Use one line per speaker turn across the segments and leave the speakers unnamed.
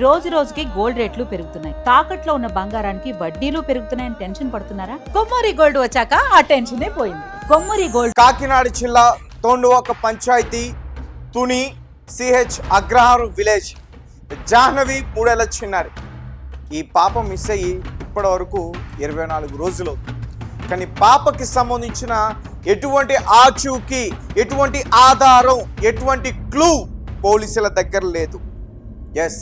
రోజు రోజుకి గోల్డ్ రేట్లు పెరుగుతున్నాయి. తాకట్లో ఉన్న బంగారానికి వడ్డీలు పెరుగుతున్నాయని టెన్షన్ పడుతున్నారా? కొమ్మూరి గోల్డ్ వచ్చాక ఆ టెన్షనే పోయింది. కొమ్మూరి గోల్డ్.
కాకినాడ జిల్లా తోండువాక పంచాయతీ తుని సిహెచ్ అగ్రహారం విలేజ్ జాహ్నవి 3 ఏళ్ల చిన్నారి. ఈ పాప మిస్ అయ్యి ఇప్పటి వరకు 24 రోజులు. కానీ పాపకి సంబంధించిన ఎటువంటి ఆచూకీ, ఎటువంటి ఆధారం, ఎటువంటి క్లూ పోలీసుల దగ్గర లేదు. ఎస్,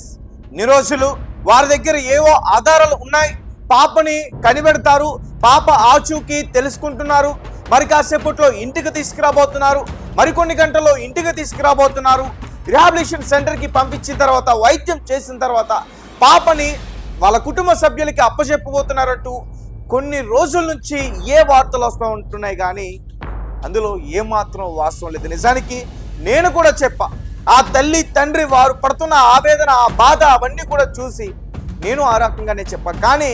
ఇన్ని రోజులు వారి దగ్గర ఏవో ఆధారాలు ఉన్నాయి. పాపని కనిపెడతారు, పాప ఆచూకీ తెలుసుకుంటున్నారు. మరి కాసేపట్లో ఇంటికి తీసుకురాబోతున్నారు, మరికొన్ని గంటల్లో ఇంటికి తీసుకురాబోతున్నారు. రిహాబిలిటేషన్ సెంటర్కి పంపించిన తర్వాత, వైద్యం చేసిన తర్వాత పాపని వాళ్ళ కుటుంబ సభ్యులకి అప్పచెప్పబోతున్నారంటూ కొన్ని రోజుల నుంచి ఏ వార్తలు వస్తూ ఉంటున్నాయి, కానీ అందులో ఏమాత్రం వాస్తవం లేదు. నిజానికి నేను కూడా చెప్పా, ఆ తల్లి తండ్రి వారు పడుతున్న ఆవేదన, ఆ బాధ అవన్నీ కూడా చూసి నేను ఆ రకంగానే చెప్పా. కానీ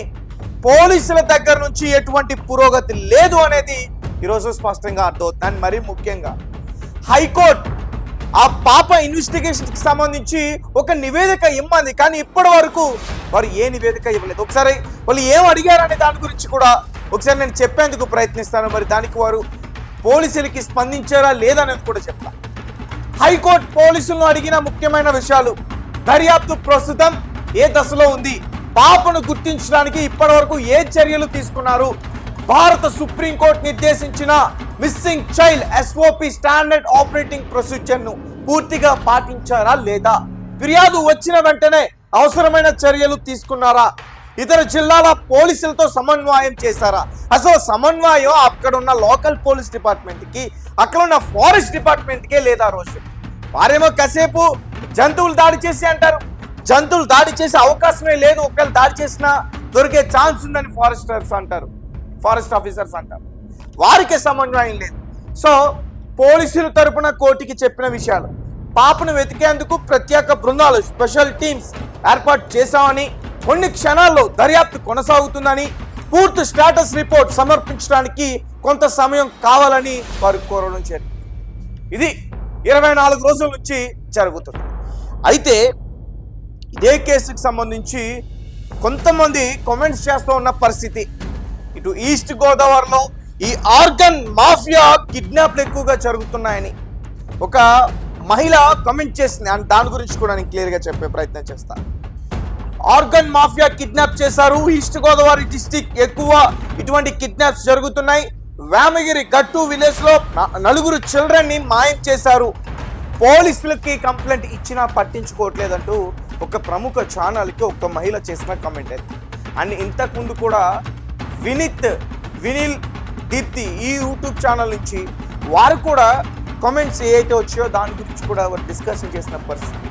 పోలీసుల దగ్గర నుంచి ఎటువంటి పురోగతి లేదు అనేది ఈరోజు స్పష్టంగా అర్థమవుతుంది. మరీ ముఖ్యంగా హైకోర్టు ఆ పాప ఇన్వెస్టిగేషన్కి సంబంధించి ఒక నివేదిక ఇమ్మంది, కానీ ఇప్పటి వరకు వారు ఏ నివేదిక ఇవ్వలేదు. ఒకసారి వాళ్ళు ఏం అడిగారనే దాని గురించి కూడా ఒకసారి నేను చెప్పేందుకు ప్రయత్నిస్తాను. మరి దానికి వారు పోలీసులకి స్పందించారా లేదనేది కూడా చెప్తాను. హైకోర్టు పోలీసులను అడిగిన ముఖ్యమైన విషయాలు: దర్యాప్తు ప్రస్తుతం ఏ దశలో ఉంది, పాపను గుర్తించడానికి ఇప్పటి వరకు ఏ చర్యలు తీసుకున్నారు, భారత సుప్రీంకోర్టు నిర్దేశించిన missing child SOP standard operating procedure ను పూర్తిగా పాటించారా లేదా, ఫిర్యాదు వచ్చిన వెంటనే అవసరమైన చర్యలు తీసుకున్నారా, ఇతర జిల్లాల పోలీసులతో సమన్వయం చేశారా. అసలు సమన్వయం అక్కడ ఉన్న లోకల్ పోలీస్ డిపార్ట్మెంట్కి, అక్కడ ఉన్న ఫారెస్ట్ డిపార్ట్మెంట్కే లేదా? రోజు వారేమో కాసేపు జంతువులు దాడి చేసి అంటారు, జంతువులు దాడి చేసే అవకాశమే లేదు, ఒకవేళ దాడి చేసినా దొరికే ఛాన్స్ ఉందని ఫారెస్టర్స్ అంటారు, ఫారెస్ట్ ఆఫీసర్స్ అంటారు. వారికి సమన్వయం లేదు. సో పోలీసుల తరపున కోర్టుకి చెప్పిన విషయాలు: పాపను వెతికేందుకు ప్రత్యేక బృందాలు, స్పెషల్ టీమ్స్ ఏర్పాటు చేశామని, కొన్ని క్షణాల్లో దర్యాప్తు కొనసాగుతుందని, పూర్తి స్టేటస్ రిపోర్ట్ సమర్పించడానికి కొంత సమయం కావాలని వారు కోరడం జరిగింది. ఇది 24 రోజుల నుంచి జరుగుతుంది. అయితే ఇదే కేసుకు సంబంధించి కొంతమంది కామెంట్స్ చేస్తూ ఉన్న పరిస్థితి, ఇటు ఈస్ట్ గోదావరిలో ఈ ఆర్గన్ మాఫియా కిడ్నాప్లు ఎక్కువగా జరుగుతున్నాయని ఒక మహిళ కామెంట్ చేసింది. అండ్ దాని గురించి కూడా నేను క్లియర్గా చెప్పే ప్రయత్నం చేస్తాను. ఆర్గన్ మాఫియా కిడ్నాప్ చేశారు, ఈస్ట్ గోదావరి డిస్టిక్ ఎక్కువ ఇటువంటి కిడ్నాప్స్ జరుగుతున్నాయి. వేమగిరి గట్టు విలేజ్ లో 4 చిల్డ్రన్ ని మాయం చేశారు, పోలీసులకి కంప్లైంట్ ఇచ్చినా పట్టించుకోవట్లేదంటూ ఒక ప్రముఖ ఛానల్కి ఒక మహిళ చేసిన కామెంట్ అది. అండ్ ఇంతకుముందు కూడా వినిల్ దీప్తి ఈ యూట్యూబ్ ఛానల్ నుంచి వారు కూడా కామెంట్స్ ఏవైతే వచ్చాయో దాని గురించి కూడా వారు డిస్కషన్ చేసిన పరిస్థితి.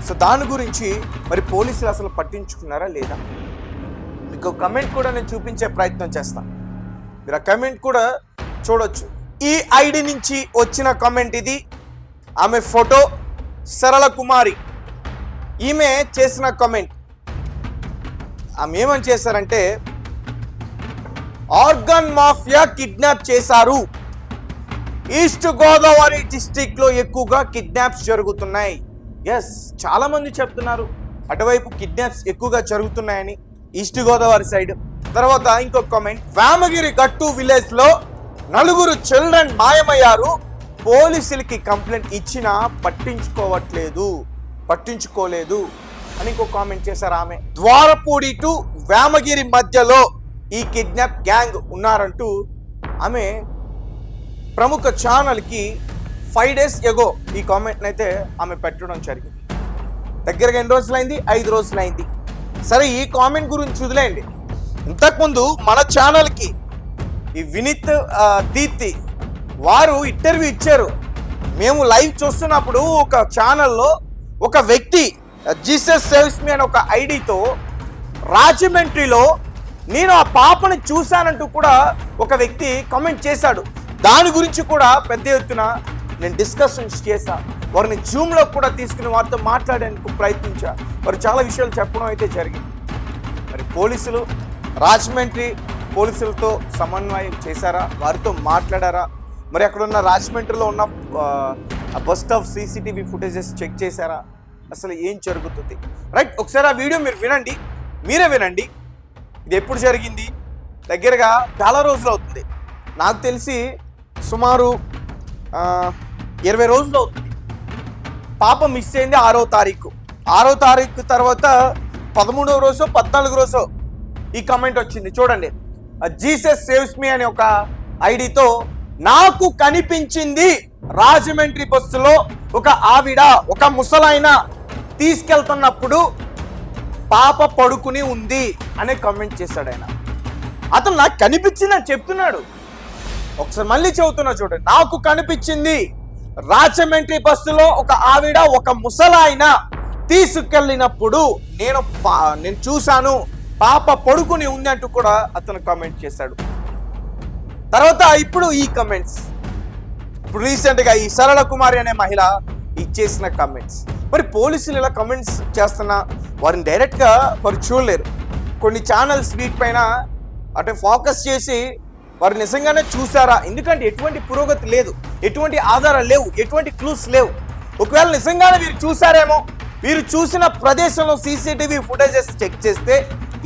సో దాని గురించి మరి పోలీసులు అసలు పట్టించుకున్నారా లేదా, మీకు కమెంట్ కూడా నేను చూపించే ప్రయత్నం చేస్తాను. మీరు ఆ కమెంట్ కూడా చూడొచ్చు. ఈ ఐడి నుంచి వచ్చిన కామెంట్ ఇది. ఆమె ఫోటో సరళ కుమారి, ఈమె చేసిన కామెంట్. ఆమె ఏమని చేశారంటే, ఆర్గన్ మాఫియా కిడ్నాప్ చేశారు, ఈస్ట్ గోదావరి డిస్ట్రిక్ట్ లో ఎక్కువగా కిడ్నాప్స్ జరుగుతున్నాయి. ఎస్, చాలా మంది చెప్తున్నారు అటువైపు కిడ్నాప్స్ ఎక్కువగా జరుగుతున్నాయని, ఈస్ట్ గోదావరి సైడ్. తర్వాత ఇంకొక కామెంట్: వేమగిరి గట్టు విలేజ్ లో 4 చిల్డ్రన్ మాయమయ్యారు, పోలీసులకి కంప్లైంట్ ఇచ్చినా పట్టించుకోలేదు అని ఇంకొక కామెంట్ చేశారు ఆమె. ద్వారపూడి టు వేమగిరి మధ్యలో ఈ కిడ్నాప్ గ్యాంగ్ ఉన్నారంటూ ఆమె ప్రముఖ ఛానల్కి 5 days ఎగో ఈ కామెంట్ని అయితే ఆమె పెట్టడం జరిగింది. దగ్గరగా ఎన్ని రోజులైంది? 5 రోజులైంది. సరే, ఈ కామెంట్ గురించి వదిలేయండి. ఇంతకుముందు మన ఛానల్కి ఈ వినీత్ దీప్తి వారు ఇంటర్వ్యూ ఇచ్చారు. మేము లైవ్ చూస్తున్నప్పుడు ఒక ఛానల్లో ఒక వ్యక్తి జీసస్ సేవ్స్ మీ అనే ఒక ఐడితో రాజమండ్రిలో నేను ఆ పాపని చూశానంటూ కూడా ఒక వ్యక్తి కామెంట్ చేశాడు. దాని గురించి కూడా పెద్ద ఎత్తున నేను డిస్కషన్స్ చేశా. వారిని జూమ్లో కూడా తీసుకుని వారితో మాట్లాడేందుకు ప్రయత్నించా. వారు చాలా విషయాలు చెప్పడం అయితే జరిగింది. మరి పోలీసులు రాజమండ్రి పోలీసులతో సమన్వయం చేశారా, వారితో మాట్లాడారా, మరి అక్కడ ఉన్న రాజమండ్రిలో ఉన్న bus stop CCTV footages check చేశారా, అసలు ఏం జరుగుతుంది? రైట్, ఒకసారి ఆ వీడియో మీరే వినండి. ఇది ఎప్పుడు జరిగింది? దగ్గరగా చాలా రోజులు అవుతుంది, నాకు తెలిసి సుమారు 20 రోజులు అవుతుంది. పాప మిస్ అయింది 6వ తారీఖు తర్వాత 13వ రోజు 14వ రోజు ఈ కమెంట్ వచ్చింది. చూడండి, జీసస్ సేవ్స్ మీ అనే ఒక ఐడితో, నాకు కనిపించింది రాజమండ్రి బస్సులో ఒక ఆవిడ ఒక ముసలాయన తీసుకెళ్తున్నప్పుడు పాప పడుకుని ఉంది అనే కామెంట్ చేశాడు ఆయన. అతను నాకు కనిపించిందని చెప్తున్నాడు. ఒకసారి మళ్ళీ చెబుతున్నా చూడండి, నాకు కనిపించింది రాజమండ్రి బస్సులో ఒక ఆవిడ ఒక ముసలాయన తీసుకెళ్ళినప్పుడు నేను చూశాను, పాప పడుకుని ఉంది అంటూ కూడా అతను కామెంట్ చేశాడు. తర్వాత ఇప్పుడు ఈ కమెంట్స్, ఇప్పుడు రీసెంట్గా ఈ సరళ కుమారి అనే మహిళ ఇచ్చేసిన కమెంట్స్. మరి పోలీసులు ఇలా కమెంట్స్ చేస్తున్నా వారిని డైరెక్ట్గా వారు చూడలేరు. కొన్ని ఛానల్స్ వీటిపైన అంటే ఫోకస్ చేసి వారు నిజంగానే చూసారా, ఎందుకంటే ఎటువంటి పురోగతి లేదు, ఎటువంటి ఆధారాలు లేవు, ఎటువంటి క్లూస్ లేవు. ఒకవేళ నిజంగానే వీరు చూసారేమో, వీరు చూసిన ప్రదేశంలో సీసీటీవీ ఫుటేజెస్ చెక్ చేస్తే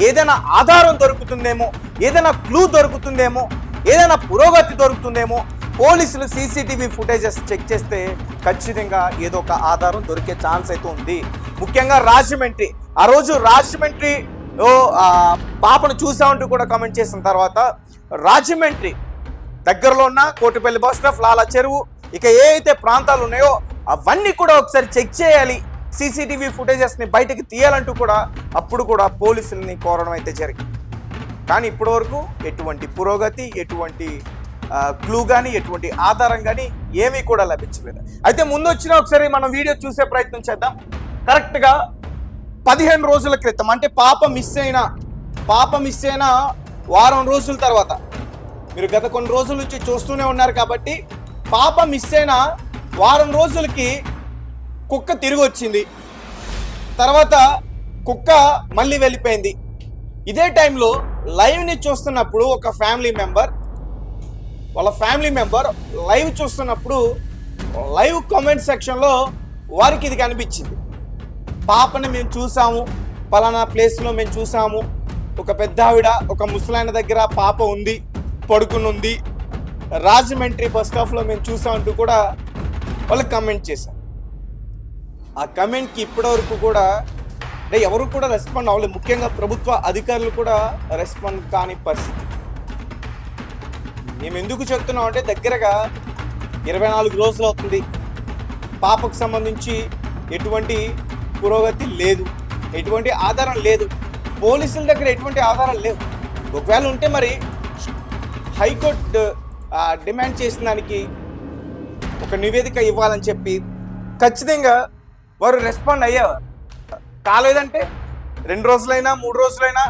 ఏదైనా ఆధారం దొరుకుతుందేమో, ఏదైనా క్లూ దొరుకుతుందేమో, ఏదైనా పురోగతి దొరుకుతుందేమో. పోలీసులు సీసీటీవీ ఫుటేజెస్ చెక్ చేస్తే ఖచ్చితంగా ఏదో ఒక ఆధారం దొరికే ఛాన్స్ అయితే ఉంది. ముఖ్యంగా రాజమండ్రి, ఆ రోజు రాజమండ్రిలో పాపను చూసామంటూ కూడా కామెంట్ చేసిన తర్వాత రాజమండ్రి దగ్గరలో ఉన్న కోటిపల్లి బస్ స్టాప్, లాలా చెరువు, ఇక ఏ అయితే ప్రాంతాలు ఉన్నాయో అవన్నీ కూడా ఒకసారి చెక్ చేయాలి, సీసీటీవీ ఫుటేజెస్ని బయటకు తీయాలంటూ కూడా అప్పుడు కూడా పోలీసుల్ని కోరడం అయితే జరిగింది. కానీ ఇప్పటి వరకు ఎటువంటి పురోగతి, ఎటువంటి క్లూ కానీ, ఎటువంటి ఆధారం కానీ ఏమీ కూడా లభించలేదు. అయితే ముందు వచ్చిన ఒకసారి మనం వీడియో చూసే ప్రయత్నం చేద్దాం. కరెక్ట్గా 15 రోజుల క్రితం, అంటే పాప మిస్ అయిన వారం రోజుల తర్వాత, మీరు గత కొన్ని రోజుల నుంచి చూస్తూనే ఉన్నారు కాబట్టి, పాప మిస్ అయిన వారం రోజులకి కుక్క తిరిగి వచ్చింది. తర్వాత కుక్క మళ్ళీ వెళ్ళిపోయింది. ఇదే టైంలో లైవ్ని చూస్తున్నప్పుడు ఒక వాళ్ళ ఫ్యామిలీ మెంబర్ లైవ్ చూస్తున్నప్పుడు లైవ్ కామెంట్ సెక్షన్లో వారికి ఇది కనిపించింది. పాపని మేము చూసాము, పలానా ప్లేస్లో మేము చూసాము, ఒక పెద్ద ఆవిడ ఒక ముసలాయన దగ్గర పాప ఉంది, పడుకుని ఉంది, రాజమండ్రి బస్ స్టాప్లో మేము చూసామంటూ కూడా వాళ్ళు కమెంట్ చేశారు. ఆ కమెంట్కి ఇప్పటివరకు కూడా అంటే ఎవరు కూడా రెస్పాండ్ అవ్వలేదు. ముఖ్యంగా ప్రభుత్వ అధికారులు కూడా రెస్పాండ్ కాని పరిస్థితి. మేము ఎందుకు చెప్తున్నాం అంటే దగ్గరగా 24 రోజులు అవుతుంది, పాపకు సంబంధించి ఎటువంటి పురోగతి లేదు, ఎటువంటి ఆధారం లేదు, పోలీసుల దగ్గర ఎటువంటి ఆధారాలు లేవు. ఒకవేళ ఉంటే మరి హైకోర్టు డిమాండ్ చేసిన దానికి ఒక నివేదిక ఇవ్వాలని చెప్పి ఖచ్చితంగా వారు రెస్పాండ్ అయ్యేవారు. కాలేదంటే 2 రోజులైనా 3 రోజులైనా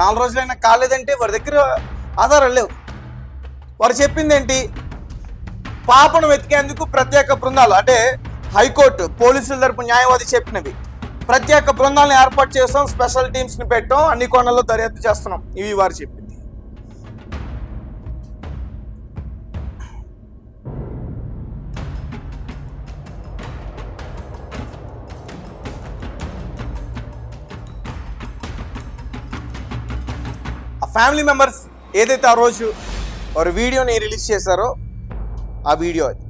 4 రోజులైనా కాలేదంటే వారి దగ్గర ఆధారాలు లేవు. వారు చెప్పింది ఏంటి, పాపను వెతికేందుకు ప్రత్యేక బృందాలు, అంటే హైకోర్టు పోలీసుల తరపు న్యాయవాది చెప్పినవి, ప్రత్యేక బృందాలను ఏర్పాటు చేస్తాం, స్పెషల్ టీమ్స్ని పెట్టాం, అన్ని కోణాల్లో దర్యాప్తు చేస్తున్నాం, ఇవి వారు చెప్పింది. ఆ ఫ్యామిలీ మెంబర్స్ ఏదైతే ఆ రోజు వారు వీడియోని రిలీజ్ చేశారో ఆ వీడియో అది.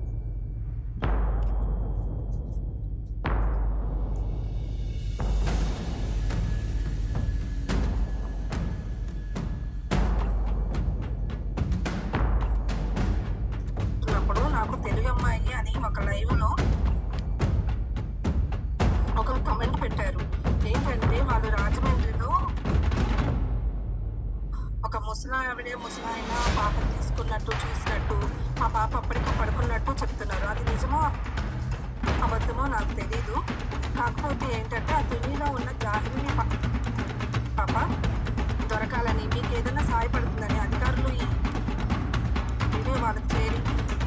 నాకు తెలుగు అమ్మాయి అని ఒక లైవ్లో ఒక కమెంట్ పెట్టారు. ఏంటంటే వాళ్ళు రాజమండ్రిలో ఒక ముసలాయన పాపను తీసుకున్నట్టు చూసినట్టు, ఆ పాప అప్పటికి పడుకున్నట్టు చెప్తున్నారు. అది నిజమో అబద్ధమో నాకు తెలీదు. కాకపోతే ఏంటంటే ఆ తునిలో ఉన్న జాహ్నవి పాప దొరకాలని, మీకు ఏదైనా సహాయపడుతుందని అధికారులు ఈ వీడియో వాళ్ళకి చేరి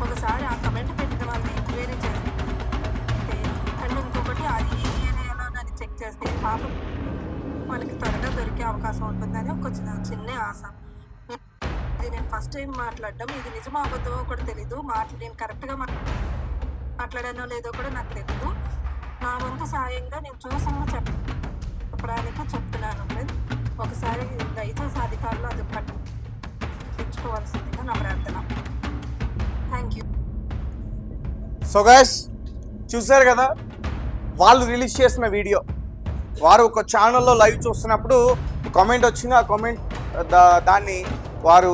ఒకసారి ఆ కమెంట్ పెట్టిన వాళ్ళని ఎంక్వైరీ చేస్తే, అండ్ ఇంకొకటి అది ఏ ఏరియాలో అని చెక్ చేస్తే పాప మనకి త్వరగా దొరికే అవకాశం ఉంటుందని ఒక చిన్న ఆశ. ఇది నేను ఫస్ట్ టైం మాట్లాడడం, ఇది నిజమో అబద్ధమో కూడా తెలీదు. నేను కరెక్ట్గా మాట్లాడానో లేదో కూడా నాకు తెలీదు. నా వంతు సాయంగా నేను చూసిన చెప్పడానికి చెప్తున్నాను ఫ్రెండ్. ఒకసారి దయచేసి అధికారులు అది పట్టించుకోవాల్సిందిగా నా ప్రార్థన. Thank you.
సో గైస్ చూశారు కదా, వాళ్ళు రిలీజ్ చేసిన వీడియో. వారు ఒక ఛానల్లో లైవ్ చూస్తున్నప్పుడు కామెంట్ వచ్చింది. ఆ కామెంట్ దాన్ని వారు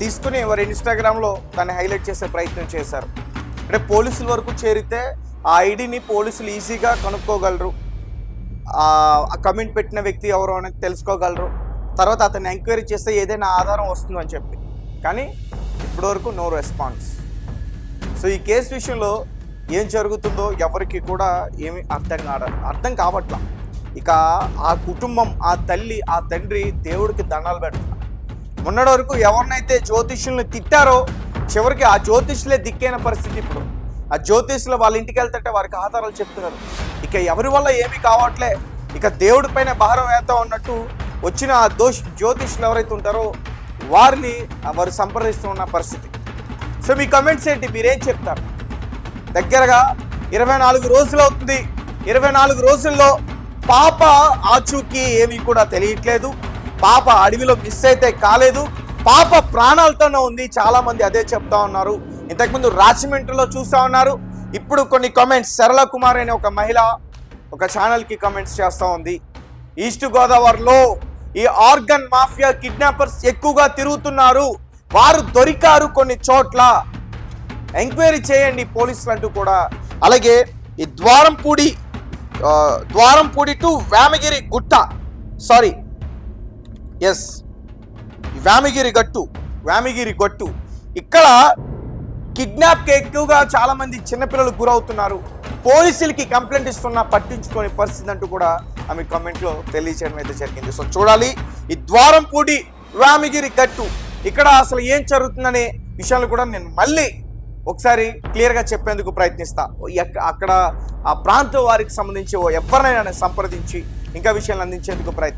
తీసుకుని వారి ఇన్స్టాగ్రామ్లో దాన్ని హైలైట్ చేసే ప్రయత్నం చేశారు. అంటే పోలీసుల వరకు చేరితే ఆ ఐడిని పోలీసులు ఈజీగా కనుక్కోగలరు, ఆ కమెంట్ పెట్టిన వ్యక్తి ఎవరో అనేది తెలుసుకోగలరు, తర్వాత అతన్ని ఎంక్వైరీ చేస్తే ఏదైనా ఆధారం వస్తుందని చెప్పి. కానీ ఇప్పటివరకు నో రెస్పాన్స్. సో ఈ కేసు విషయంలో ఏం జరుగుతుందో ఎవరికి కూడా ఏమి అర్థం కావట్లా. ఇక ఆ కుటుంబం, ఆ తల్లి, ఆ తండ్రి దేవుడికి దండాలు పెడుతున్నారు. మొన్నటి వరకు ఎవరినైతే జ్యోతిష్యుల్ని తిట్టారో చివరికి ఆ జ్యోతిష్యులే దిక్కైన పరిస్థితి. ఇప్పుడు ఆ జ్యోతిష్యులు వాళ్ళ ఇంటికి వెళ్తుంటే వారికి ఆధారాలు చెప్తున్నారు. ఇక ఎవరి వల్ల ఏమీ కావట్లే, ఇక దేవుడి పైన భారం వేస్తా ఉన్నట్టు వచ్చిన ఆ జ్యోతిష్యులు ఎవరైతే ఉంటారో వారిని వారు సంప్రదిస్తూ ఉన్న పరిస్థితి. సో మీ కమెంట్స్ ఏంటి, మీరేం చెప్తారు? దగ్గరగా 24 రోజులు అవుతుంది. 24 రోజుల్లో పాప ఆచూకీ ఏమీ కూడా తెలియట్లేదు. పాప అడవిలో మిస్ అయితే కాలేదు, పాప ప్రాణాలతోనే ఉంది. చాలా మంది అదే చెప్తా ఉన్నారు. ఇంతకుముందు రాజమండ్రిలో చూస్తూ ఉన్నారు. ఇప్పుడు కొన్ని కామెంట్స్, సరళ కుమార్ అనే ఒక మహిళ ఒక ఛానల్కి కామెంట్స్ చేస్తూ ఉంది. ఈస్ట్ గోదావరిలో ఈ ఆర్గన్ మాఫియా కిడ్నాపర్స్ ఎక్కువగా తిరుగుతున్నారు, వారు దొరికారు కొన్ని చోట్ల, ఎంక్వైరీ చేయండి పోలీసులు అంటూ కూడా. అలాగే ఈ ద్వారంపూడి టు వేమగిరి గుట్ట, సారీ ఎస్ వేమగిరి గట్టు, ఇక్కడ కిడ్నాప్కి ఎక్కువగా చాలా మంది చిన్నపిల్లలు గురవుతున్నారు, పోలీసులకి కంప్లైంట్ ఇస్తున్నా పట్టించుకునే పరిస్థితి అంటూ కూడా ఆమె కామెంట్లో తెలియచేయడం అయితే జరిగింది. సో చూడాలి ఈ ద్వారంపూడి వేమగిరి గట్టు ఇక్కడ అసలు ఏం జరుగుతుందనే విషయాలు కూడా నేను మళ్ళీ ఒకసారి క్లియర్గా చెప్పేందుకు ప్రయత్నిస్తా. అక్కడ ఆ ప్రాంతం వారికి సంబంధించి ఎవరినైనా సంప్రదించి ఇంకా విషయాలు అందించేందుకు ప్రయత్నిస్తా.